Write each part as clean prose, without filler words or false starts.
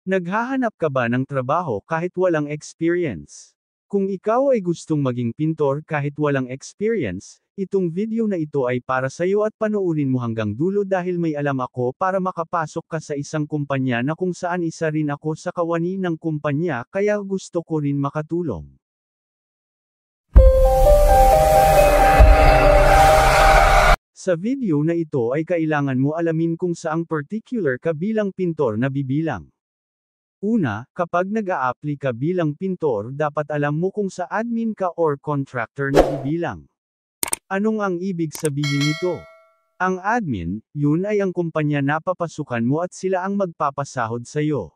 Naghahanap ka ba ng trabaho kahit walang experience? Kung ikaw ay gustong maging pintor kahit walang experience, itong video na ito ay para sa iyo at panoorin mo hanggang dulo dahil may alam ako para makapasok ka sa isang kumpanya na kung saan isa rin ako sa kawani ng kumpanya kaya gusto ko rin makatulong. Sa video na ito ay kailangan mo alamin kung saang particular ka bilang pintor na bibilang. Una, kapag nag-a-apply ka bilang pintor dapat alam mo kung sa admin ka or contractor na bibilang. Anong ang ibig sabihin nito? Ang admin, yun ay ang kumpanya na papasukan mo at sila ang magpapasahod sa iyo.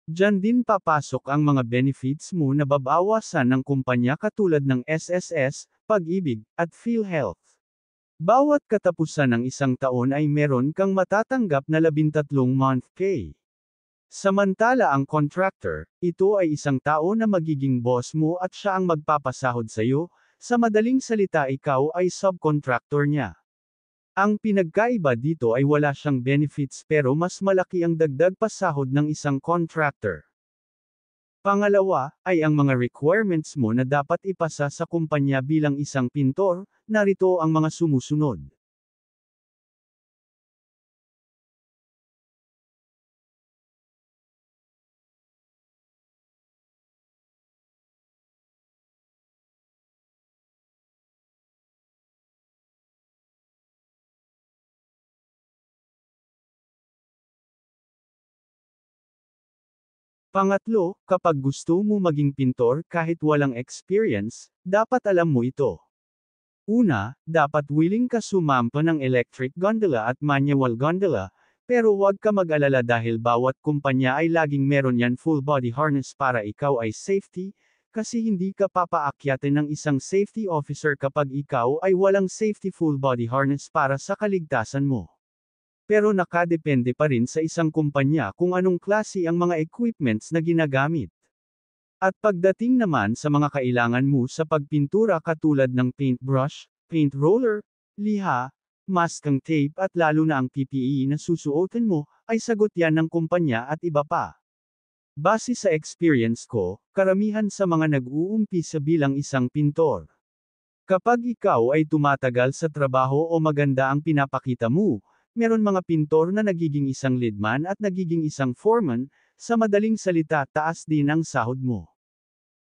Diyan din papasok ang mga benefits mo na babawasan ng kumpanya katulad ng SSS, Pag-ibig, at PhilHealth. Bawat katapusan ng isang taon ay meron kang matatanggap na 13 month pay. Samantala ang contractor, ito ay isang tao na magiging boss mo at siya ang magpapasahod sa iyo, sa madaling salita ikaw ay subcontractor niya. Ang pinagkaiba dito ay wala siyang benefits pero mas malaki ang dagdag pasahod ng isang contractor. Pangalawa, ay ang mga requirements mo na dapat ipasa sa kumpanya bilang isang pintor, narito ang mga sumusunod. Pangatlo, kapag gusto mo maging pintor kahit walang experience, dapat alam mo ito. Una, dapat willing ka sumampa ng electric gondola at manual gondola, pero huwag ka mag-alala dahil bawat kumpanya ay laging meron yan full body harness para ikaw ay safety, kasi hindi ka papaakyatin ng isang safety officer kapag ikaw ay walang safety full body harness para sa kaligtasan mo. Pero nakadepende pa rin sa isang kumpanya kung anong klase ang mga equipments na ginagamit. At pagdating naman sa mga kailangan mo sa pagpintura katulad ng paintbrush, paint roller, liha, maskang tape at lalo na ang PPE na susuotin mo, ay sagot yan ng kumpanya at iba pa. Base sa experience ko, karamihan sa mga nag-uumpisa bilang isang pintor. Kapag ikaw ay tumatagal sa trabaho o maganda ang pinapakita mo, meron mga pintor na nagiging isang leadman at nagiging isang foreman, sa madaling salita taas din ang sahod mo.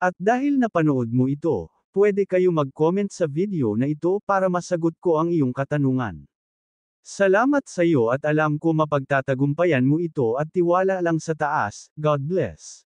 At dahil napanood mo ito, pwede kayo mag-comment sa video na ito para masagot ko ang iyong katanungan. Salamat sa iyo at alam ko mapagtatagumpayan mo ito at tiwala lang sa taas, God bless.